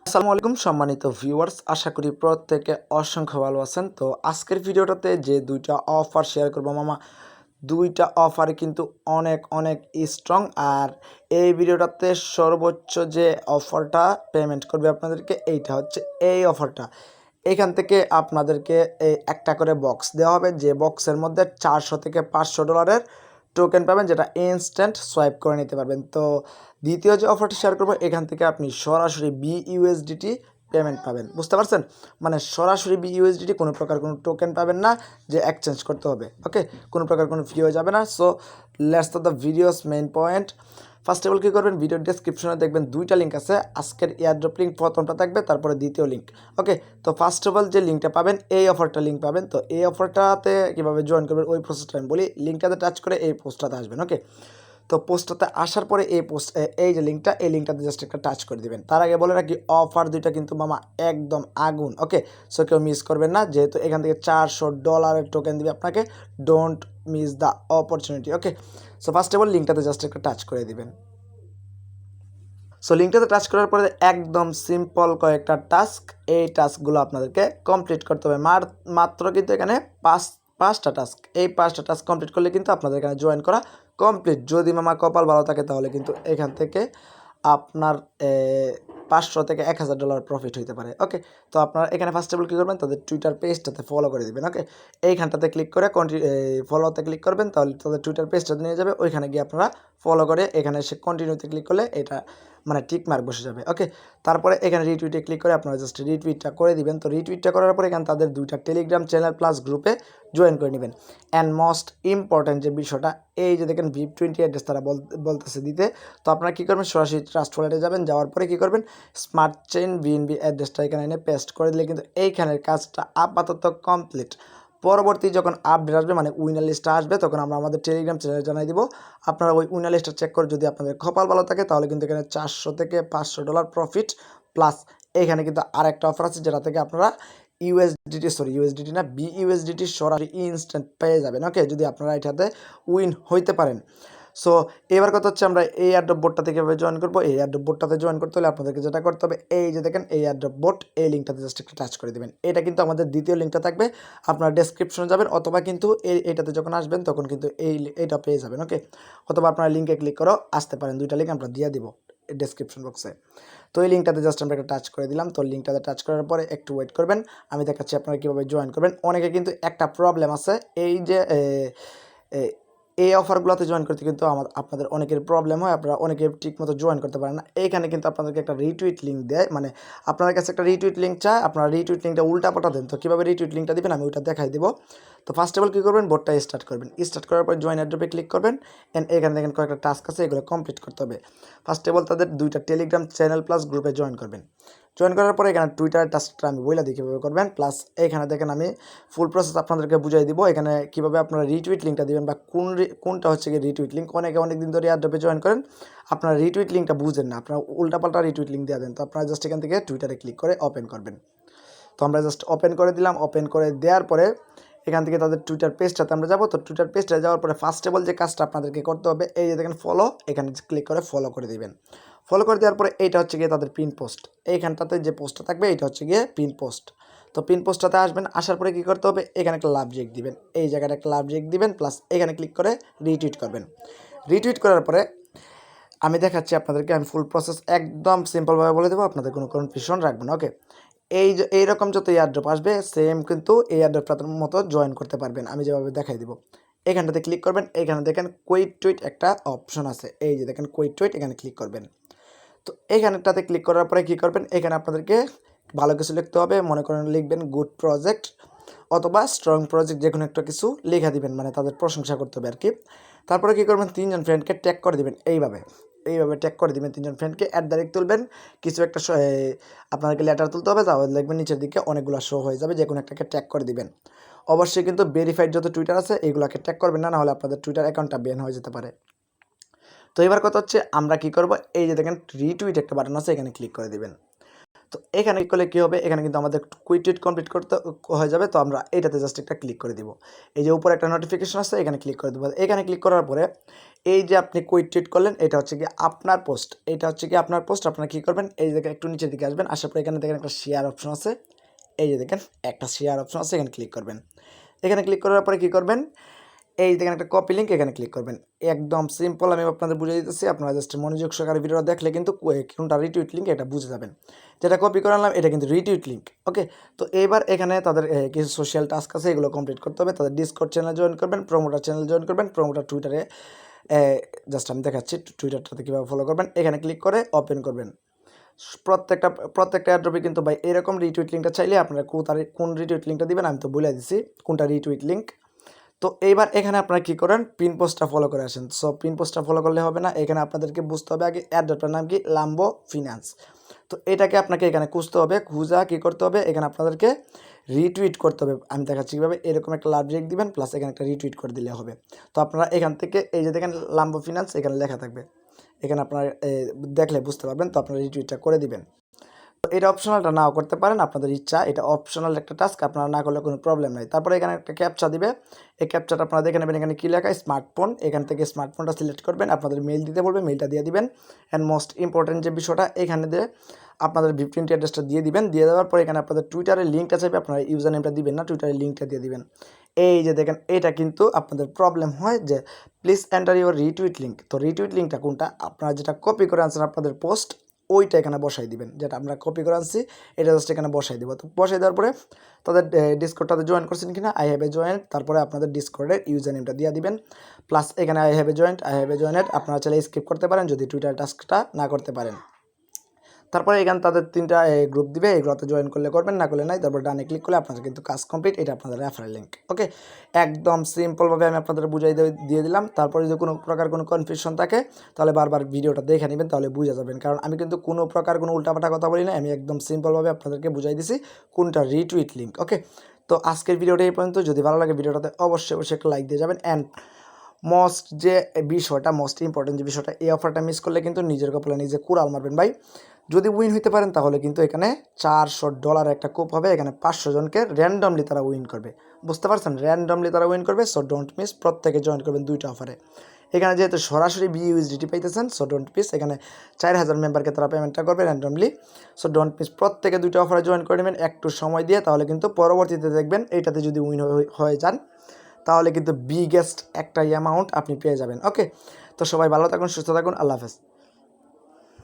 আসসালামু আলাইকুম সম্মানিত ভিউয়ার্স, আশা করি প্রত্যেকে অসংখ্য ভালো আছেন। তো আজকের ভিডিওটাতে যে দুইটা অফার শেয়ার করবো মামা, দুইটা অফার কিন্তু অনেক অনেক স্ট্রং। আর এই ভিডিওটাতে সর্বোচ্চ যে অফারটা পেমেন্ট করবে আপনাদেরকে, এইটা হচ্ছে এই অফারটা। এখান থেকে আপনাদেরকে এই একটা করে বক্স দেওয়া হবে, যে বক্সের মধ্যে 400 থেকে 500 ডলারের টোকেন পাবেন, যেটা ইনস্ট্যান্ট সোয়াইপ করে নিতে পারবেন। তো দ্বিতীয় যে অফারটি শেয়ার করবো, এখান থেকে আপনি সরাসরি বিইউএসডিটি পেমেন্ট পাবেন। বুঝতে পারছেন? মানে সরাসরি বিইউএসডিটি, কোনো প্রকার কোনো টোকেন পাবেন না যে এক্সচেঞ্জ করতে হবে। ওকে, কোনো প্রকার কোনো ফি হয়ে যাবে না। So let's the videos main point. First of all কী করবেন, ভিডিওর ডেসক্রিপশনে দেখবেন দুইটা লিঙ্ক আছে। আজকের এয়ারড্রপ লিঙ্ক প্রথমটা থাকবে, তারপরে দ্বিতীয় লিঙ্ক। ওকে, তো ফার্স্ট অফ অল যে লিঙ্কটা পাবেন, এই অফারটা লিঙ্ক পাবেন। তো এই অফারটাতে কীভাবে জয়েন করবেন ওই প্রসেসটা আমি বলি। লিঙ্কটাতে টাচ করে এই পোস্টটাতে আসবেন। ওকে, তো পোস্টটাতে আসার পরে এই যে লিঙ্কটা, এই লিঙ্কটাতে জাস্ট একটা টাচ করে দিবেন। তার আগে বলে রাখি, অফার দুইটা কিন্তু মামা একদম আগুন। ওকে, সো কেউ মিস করবেন না, যেহেতু এখান থেকে 400 ডলারের টোকেন দিবে আপনাকে। Don't miss the opportunity. Okay, so first of all লিঙ্কটাতে জাস্ট একটা টাচ করে দিবেন। সো লিঙ্কটাতে টাচ করার পরে একদম সিম্পল কয়েকটা টাস্ক, এই টাস্কগুলো আপনাদেরকে কমপ্লিট করতে হবে। মাত্র কিন্তু এখানে পাঁচটা টাস্ক। এই 5টা টাস্ক কমপ্লিট করলে কিন্তু আপনাদের এখানে জয়েন করা কমপ্লিট। যদি মামা কপাল ভালো থাকে তাহলে কিন্তু এখান থেকে আপনার 500 থেকে 1000 ডলার প্রফিট হইতে পারে। ওকে, তো আপনারা এখানে ফার্স্ট অফ অল কী করবেন, তাদের টুইটার পেজটাতে ফলো করে দেবেন। ওকে, এইখানটাতে ক্লিক করে ফলোতে ক্লিক করবেন, তাহলে তাদের টুইটার পেজটাতে নিয়ে যাবে। ওইখানে গিয়ে আপনারা ফলো করে এখানে এসে কন্টিনিউতে ক্লিক করলে এটা মানে টিক মার্ক বসে যাবে। ওকে, তারপরে এখানে রিটুইটে ক্লিক করে আপনারা জাস্ট রিটুইটটা করে দিবেন। তো রিটুইটটা করার পরে এখানে তাদের দুইটা টেলিগ্রাম চ্যানেল প্লাস গ্রুপে জয়েন করে নেবেন। অ্যান্ড মোস্ট ইম্পর্ট্যান্ট যে বিষয়টা, এই যে দেখেন VIP20 অ্যাড্রেস তারা বলতেছে দিতে। তো আপনারা কী করবেন, সরাসরি ট্রাস্ট ওয়ালেটে যাবেন, যাওয়ার পরে কী করবেন, স্মার্ট চেইন BNB অ্যাড্রেসটা এখানে এনে পেস্ট করে দিলে কিন্তু এইখানের কাজটা আপাতত কমপ্লিট। পরবর্তী যখন আপডেট আসবে, মানে উইনার লিস্টটা আসবে, তখন আমরা আমাদের টেলিগ্রাম চ্যানেলে জানাই দিব। আপনারা ওই উইনার লিস্টটা চেক করে যদি আপনাদের কপাল ভালো থাকে তাহলে কিন্তু এখানে 400 থেকে 500 ডলার প্রফিট প্লাস এখানে কিন্তু আরেকটা অফার আছে, যেটা থেকে আপনারা ইউএসডিটি না, বিইউএসডিটি সরাসরি ইনস্ট্যান্ট পেয়ে যাবেন। ওকে, যদি আপনারা এটাতে উইন হইতে পারেন। সো এবার কথা হচ্ছে, আমরা এই এয়ারড্রপ বোর্ডটাতে কীভাবে জয়েন করবো। এই এয়ারড্রপ বোর্ডটাতে জয়েন করতে হলে আপনাদেরকে যেটা করতে হবে, এই যে দেখেন এই এয়ারড্রপ বোর্ড, এই লিঙ্কটাতে জাস্ট একটা টাচ করে দেবেন। এটা কিন্তু আমাদের দ্বিতীয় লিঙ্কটা থাকবে, আপনারা ডেসক্রিপশনে যাবেন, অথবা কিন্তু এইটাতে যখন আসবেন তখন কিন্তু এইটা পেয়ে যাবেন। ওকে, অথবা আপনারা লিঙ্কে ক্লিক করেও আসতে পারেন, দুইটা লিঙ্ক আমরা দিয়ে দিব ডেসক্রিপশন বক্সে। তো এই লিঙ্কটাতে জাস্ট আমরা একটা টাচ করে দিলাম। তো লিঙ্কটাতে টাচ করার পরে একটু ওয়েট করবেন, আমি দেখাচ্ছি আপনারা কীভাবে জয়েন করবেন। অনেকে কিন্তু একটা প্রবলেম আছে, এই যে এই অফারগুলোতে জয়েন করতে কিন্তু আপনাদের অনেকের প্রবলেম হয়, আপনারা অনেকে ঠিকমতো জয়েন করতে পারেন না। এইখানে কিন্তু আপনাদেরকে একটা রিটুইট লিঙ্ক দেয়, মানে আপনার কাছে একটা রিটুইট লিঙ্ক চায়, আপনারা রিটুইট লিঙ্কটা উল্টাপাল্টা দেন। তো কীভাবে রিটুইট লিঙ্কটা দেবেন আমি ওটা দেখাই দেবো। তো ফার্স্ট অফ অল কী করবেন, বোর্ডটা স্টার্ট করবেন। স্টার্ট করার পর জয়েন এয়ারড্রপে ক্লিক করবেন। অ্যান্ড এখানে দেখেন কয়েকটা টাস্ক আছে, এগুলো কমপ্লিট করতে হবে। ফার্স্ট অফ অল তাদের দুইটা টেলিগ্রাম চ্যানেল প্লাস গ্রুপে জয়েন করবেন। জয়েন করার পরে এখানে টুইটারের টাস্কটা আমি বলে দিই কীভাবে করবেন। প্লাস এখানে দেখেন আমি ফুল প্রসেস আপনাদেরকে বুঝাই দিব, এখানে কীভাবে আপনারা রিটুইট লিঙ্কটা দিবেন বা কোনটা হচ্ছে গিয়ে রিটুইট লিঙ্ক। অনেক দিন ধরে এয়ারড্রপে জয়েন করেন, আপনারা রিটুইট লিঙ্কটা বুঝেন না, আপনারা উল্টাপাল্টা রিটুইট লিঙ্ক দিয়ে দেন। তো আপনারা জাস্ট এখান থেকে টুইটারে ক্লিক করে ওপেন করবেন। তো আমরা জাস্ট ওপেন করে দিলাম। ওপেন করে দেওয়ার পরে এখান থেকে তাদের টুইটার পেজটাতে আমরা যাবো। তো টুইটার পেজটাতে যাওয়ার পরে ফার্স্ট অফ অল যে কাজটা আপনাদেরকে করতে হবে, এই যে দেখেন ফলো, এখানে ক্লিক করে ফলো করে দিবেন। ফলো করে দেওয়ার পরে এইটা হচ্ছে গিয়ে তাদের পিন পোস্ট, এইখানটাতে যে পোস্টটা থাকবে এইটা হচ্ছে গিয়ে পিন পোস্ট। তো পিন পোস্টটাতে আসবেন, আসার পরে কী করতে হবে, এখানে একটা লাভ চেক দিবেন, এই জায়গাটা একটা লাভ চেক দিবেন, প্লাস এখানে ক্লিক করে রিটুইট করবেন। রিটুইট করার পরে আমি দেখাচ্ছি আপনাদেরকে, আমি ফুল প্রসেস একদম সিম্পলভাবে বলে দেবো, আপনাদের কোনো কনফিউশন রাখবেন না। ওকে, এই যে এইরকম যত এয়ারড্রপ আসবে সেম কিন্তু এই এয়ারড্রপটার মতো জয়েন করতে পারবেন, আমি যেভাবে দেখাই দিব। এখানটাতে ক্লিক করবেন, এখানে দেখেন কুইট টুইট একটা অপশন আছে, এই যে দেখেন কুইট টুইট, এখানে ক্লিক করবেন। তো এইখানটাতে ক্লিক করার পরে কী করবেন, এখানে আপনাদেরকে ভালো কিছু লিখতে হবে, মনে করেন লিখবেন গুড প্রজেক্ট অথবা স্ট্রং প্রজেক্ট, যে কোনো একটা কিছু লেখা দিবেন, মানে তাদের প্রশংসা করতে হবে আর কি। তারপরে কী করবেন, 3জন ফ্রেন্ডকে ট্যাগ করে দিবেন, এইভাবে ট্যাগ করে দিবেন 3জন ফ্রেন্ডকে, তুলবেন, কিছু একটা আপনাদেরকে লেটার তুলতে হবে, তাহলে দেখবেন নিচের দিকে অনেকগুলো শো হয়ে যাবে, যে কোনো একটাকে ট্যাগ করে দিবেন। অবশ্যই কিন্তু ভেরিফাইড যত টুইটার আছে এগুলোকে ট্যাগ করবেন না, নাহলে আপনাদের টুইটার অ্যাকাউন্টটা ব্যান হয়ে যেতে পারে। তো এবার কথা হচ্ছে আমরা কী করব, এই যে দেখেন রিটুইট একটা বাটন আছে, এখানে ক্লিক করে দিবেন। তো এখানে করলে কী হবে, এখানে কিন্তু আমাদের কুইক টুইট কমপ্লিট করতে হয়ে যাবে। তো আমরা এইটাতে জাস্ট একটা ক্লিক করে দিব। এই যে উপরে একটা নোটিফিকেশন আছে, এখানে ক্লিক করে দেবো। এখানে ক্লিক করার পরে এই যে আপনি কুইক টুইট করলেন, এটা হচ্ছে কি আপনার পোস্ট, এটা হচ্ছে কি আপনার পোস্ট। আপনারা কী করবেন, এই জায়গায় একটু নিচের দিকে আসবেন, আসার পরে এখানে দেখেন একটা শেয়ার অপশন আছে, এই যে দেখেন একটা শেয়ার অপশন আছে, এখানে ক্লিক করবেন। এখানে ক্লিক করার পরে কী করবেন, এই দেখেন একটা কপি লিঙ্ক, এখানে ক্লিক করবেন। একদম সিম্পল, আমি আপনাদের বুঝিয়ে দিতেছি, আপনারা জাস্ট মনোযোগ সহকারে ভিডিওটা দেখলে কিন্তু কোনটা রিটুইট লিঙ্ক এটা বুঝে যাবেন। যেটা কপি করে আনলাম এটা কিন্তু রিটুইট লিঙ্ক। ওকে, তো এবার এখানে তাদের কিছু সোশ্যাল টাস্ক আছে, এগুলো কমপ্লিট করতে হবে। তাদের ডিসকর্ড চ্যানেল জয়েন করবেন, প্রমোটার চ্যানেল জয়েন করবেন, প্রমোটার টুইটারে জাস্ট আমি দেখাচ্ছি টুইটারটাতে কীভাবে ফলো করবেন। এখানে ক্লিক করে ওপেন করবেন। প্রত্যেকটা অ্যাড্রপে কিন্তু ভাই এরকম রিটুইট লিঙ্কটা চাইলে আপনারা কোন রিটুইট লিঙ্কটা দিবেন আমি তো বলে দিছি কোনটা রিটুইট লিঙ্ক। তো এইবার এখানে আপনারা কী করেন, পিন পোস্টটা ফলো করে আসেন। সো পিন পোস্টটা ফলো করলে হবে না, এখানে আপনাদেরকে বুঝতে হবে আগে অ্যাড্রপটার নাম কি, লাম্বো ফিনান্স। তো এটাকে আপনাকে এখানে খুঁজতে হবে, খুঁজা কী করতে হবে, এখানে আপনাদেরকে রিটুইট করতে হবে। আমি দেখাচ্ছি কীভাবে, এরকম একটা লাভ রেক দিবেন, প্লাস এখানে একটা রিটুইট করে দিলে হবে। তো আপনারা এখান থেকে এই যে দেখেন লাম্বো ফিনান্স এখানে লেখা থাকবে, এখানে আপনারা দেখলে বুঝতে পারবেন। তো আপনারা রিটুইটটা করে দিবেন। এটা অপশনালটা নাও করতে পারেন, আপনাদের ইচ্ছা, এটা অপশনাল একটা টাস্ক, আপনারা না করলে কোনো প্রবলেম নাই। তারপরে এখানে একটা ক্যাপচা দিবে, এই ক্যাপচাটা আপনারা দেখে নেবেন। এখানে কী লেখা, স্মার্টফোন, এখান থেকে স্মার্টফোনটা সিলেক্ট করবেন, আপনাদের মেইল দিতে বলবে, মেইলটা দিয়ে দিবেন। অ্যান্ড মোস্ট ইম্পর্টেন্ট যে বিষয়টা, এখানে দিয়ে আপনাদের ভিপিএনটি অ্যাড্রেসটা দিয়ে দিবেন। দিয়ে দেওয়ার পরে এখানে আপনাদের টুইটারের লিঙ্কটা চাইবে, আপনারা ইউজার নেমটা দিবেন না, টুইটারের লিঙ্কটা দিয়ে দিবেন। এই যে দেখেন, এটা কিন্তু আপনাদের প্রবলেম হয় যে please enter your retweet link. তো রিটুইট লিঙ্কটা কোনটা, আপনারা যেটা কপি করে আনছেন আপনাদের পোস্ট, ওইটা এখানে বসাই দিবেন, যেটা আমরা কপি করে আনছি এটা জাস্ট এখানে বসাই দেবো। তো বসাই দেওয়ার পরে তাদের ডিসকর্ডটাতে জয়েন করছেন কিনা, আই হ্যাভ এ জয়েন্ট, তারপরে আপনাদের ডিসকর্ডের ইউজার নেমটা দিয়ে দিবেন, প্লাস এখানে আই হ্যাভ এ জয়েন্ট আপনারা চাইলে স্কিপ করতে পারেন যদি টুইটার টাস্কটা না করতে পারেন। তারপরে এখানে তাদের 3টা গ্রুপ দিবে, এগুলোতে জয়েন করলে করবেন, না করলে নাই। তারপর ডানে ক্লিক করলে আপনাদের কিন্তু কাজ কমপ্লিট। এটা আপনাদের রেফারেল লিঙ্ক। ওকে, একদম সিম্পলভাবে আমি আপনাদের বুঝাই দিয়ে দিলাম। তারপরে যদি কোনো প্রকার কোনো কনফিউশন থাকে তাহলে বারবার ভিডিওটা দেখে নেবেন, তাহলে বুঝে যাবেন। কারণ আমি কিন্তু কোনো প্রকার কোনো উল্টাপাল্টা কথা বলি না, আমি একদম সিম্পলভাবে আপনাদেরকে বুঝাই দিছি কোনটা রিটুইট লিঙ্ক। ওকে, তো আজকের ভিডিওটা এই পর্যন্ত। যদি ভালো লাগে ভিডিওটাতে অবশ্যই একটা লাইক দিয়ে যাবেন। অ্যান্ড মোস্ট ইম্পর্টেন্ট যে বিষয়টা, এই অফারটা মিস করলে কিন্তু নিজের কপালে নিজে কুড়াল মারবেন ভাই। যদি উইন হইতে পারেন তাহলে কিন্তু এখানে $400 একটা কুপ হবে, এখানে 500 জনকে র্যান্ডমলি তারা উইন করবে, বুঝতে পারছেন, র্যান্ডমলি তারা উইন করবে। সো ডোন্ট মিস, প্রত্যেকে জয়েন করবেন 2টা অফারে। এখানে যেহেতু সরাসরি BUSDT পাইতেছেন, সো ডোন্ট মিস, এখানে 4000 মেম্বারকে তারা পেমেন্টটা করবে র্যান্ডমলি। সো ডোন্ট মিস, প্রত্যেকে 2টা অফারে জয়েন করে নেবেন একটু সময় দিয়ে, তাহলে কিন্তু পরবর্তীতে দেখবেন এইটাতে যদি উইন হয়ে যান তাহলে কিন্তু বিগেস্ট একটা অ্যামাউন্ট আপনি পেয়ে যাবেন। ওকে, তো সবাই ভালো থাকুন, সুস্থ থাকুন, আল্লাহ হাফেজ।